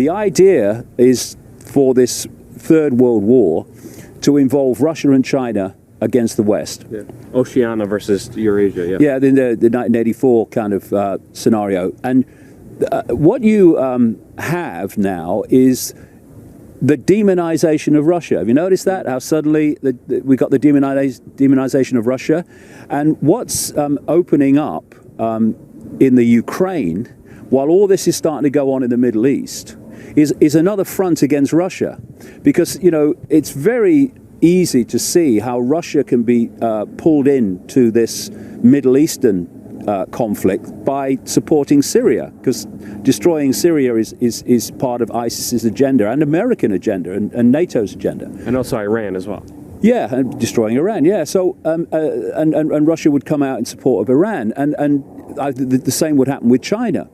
The idea is for this Third World War to involve Russia and China against the West. Yeah. Oceania versus Eurasia, yeah. Yeah, in the 1984 kind of scenario. And what you have now is the demonization of Russia. Have you noticed that? How suddenly we got the demonization of Russia? And what's opening up in the Ukraine, while all this is starting to go on in the Middle East, is another front against Russia. Because, you know, it's very easy to see how Russia can be pulled into this Middle Eastern conflict by supporting Syria, because destroying Syria is part of ISIS's agenda and American agenda and NATO's agenda. And also Iran as well. Yeah, and destroying Iran, yeah. So, and Russia would come out in support of Iran, and the same would happen with China.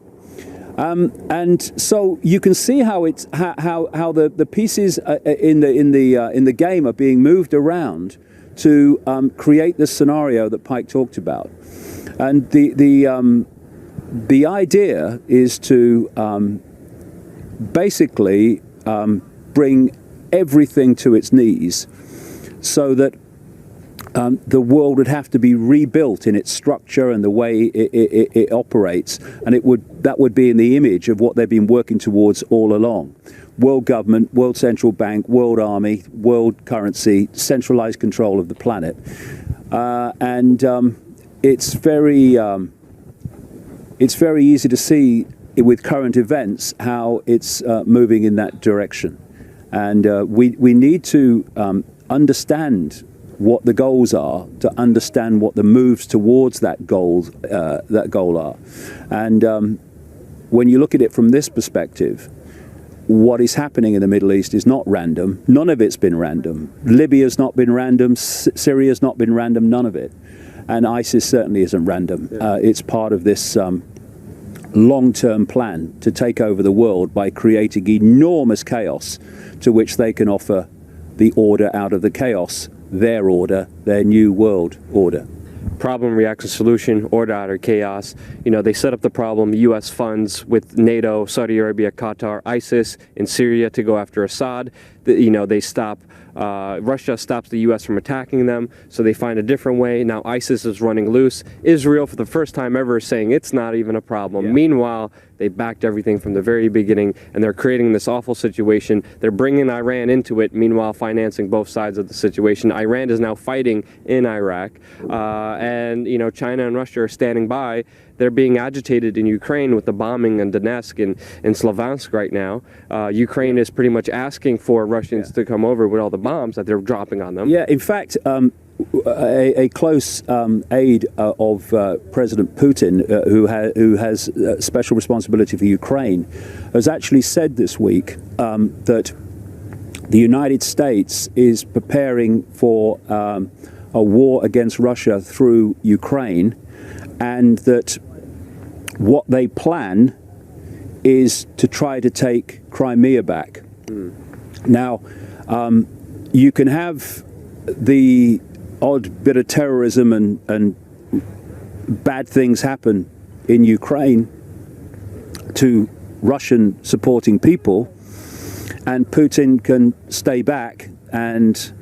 And so you can see how it's how the pieces in the game are being moved around to create this scenario that Pike talked about, and the idea is to basically bring everything to its knees, so that the world would have to be rebuilt in its structure and the way it operates, and that would be in the image of what they've been working towards all along: world government, world central bank, world army, world currency, centralized control of the planet. And it's very easy to see with current events how it's moving in that direction, and we need to understand what the goals are, to understand what the moves towards that goal are. And when you look at it from this perspective, what is happening in the Middle East is not random. None of it's been random. Libya's not been random. Syria's not been random. None of it. And ISIS certainly isn't random. It's part of this long-term plan to take over the world by creating enormous chaos to which they can offer the order out of the chaos, their order, their new world order. Problem, reaction, solution, order out of chaos. You know, they set up the problem, U.S. funds with NATO, Saudi Arabia, Qatar, ISIS in Syria to go after Assad. You know, they stop, Russia stops the U.S. from attacking them, so they find a different way. Now ISIS is running loose. Israel, for the first time ever, is saying it's not even a problem. Yeah. Meanwhile, they backed everything from the very beginning, and they're creating this awful situation. They're bringing Iran into it, meanwhile financing both sides of the situation. Iran is now fighting in Iraq, and you know, China and Russia are standing by. They're being agitated in Ukraine with the bombing in Donetsk and Slavansk right now. Ukraine is pretty much asking for Russians to come over with all the bombs that they're dropping on them. Yeah, in fact, a close aide of President Putin, who has special responsibility for Ukraine, has actually said this week that the United States is preparing for a war against Russia through Ukraine, and that what they plan is to try to take Crimea back. Now, you can have the odd bit of terrorism and bad things happen in Ukraine to Russian supporting people, and Putin can stay back and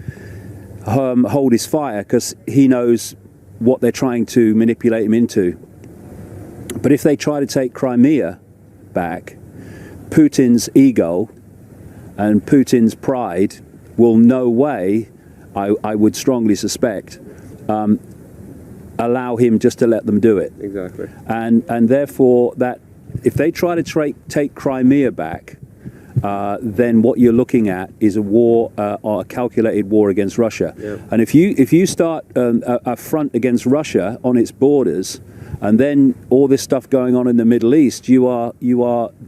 hold his fire because he knows what they're trying to manipulate him into. But if they try to take Crimea back, Putin's ego and Putin's pride will no way, I would strongly suspect, allow him just to let them do it. Exactly. And therefore, that if they try to take Crimea back, then what you're looking at is a war, or a calculated war against Russia. Yeah. And if you start a front against Russia on its borders, and then all this stuff going on in the Middle East, you are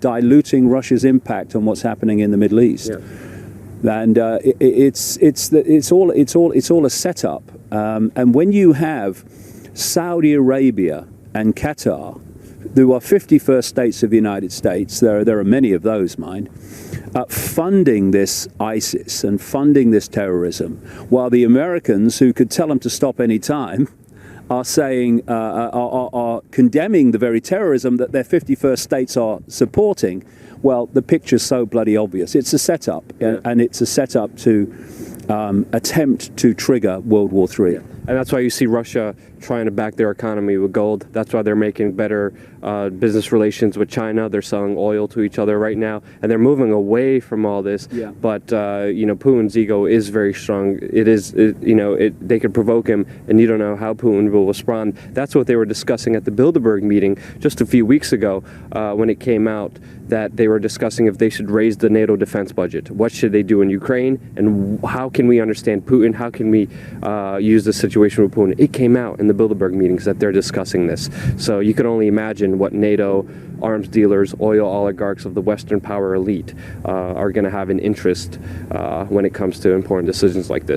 diluting Russia's impact on what's happening in the Middle East. Yeah. And it's all a setup. And when you have Saudi Arabia and Qatar, who are 51st states of the United States, there are many of those, mind, funding this ISIS and funding this terrorism, while the Americans, who could tell them to stop any time, are saying, are condemning the very terrorism that their 51st states are supporting, well, the picture's so bloody obvious. It's a setup, and it's a setup to attempt to trigger World War III. And that's why you see Russia trying to back their economy with gold. That's why they're making better business relations with China. They're selling oil to each other right now, and they're moving away from all this. Yeah. But Putin's ego is very strong. They could provoke him, and you don't know how Putin will respond. That's what they were discussing at the Bilderberg meeting just a few weeks ago, when it came out that they were discussing if they should raise the NATO defense budget. What should they do in Ukraine, and how can we understand Putin? How can we use the situation with Putin? It came out in the Bilderberg meetings that they're discussing this. So you can only imagine what NATO arms dealers, oil oligarchs of the Western power elite are going to have an interest when it comes to important decisions like this.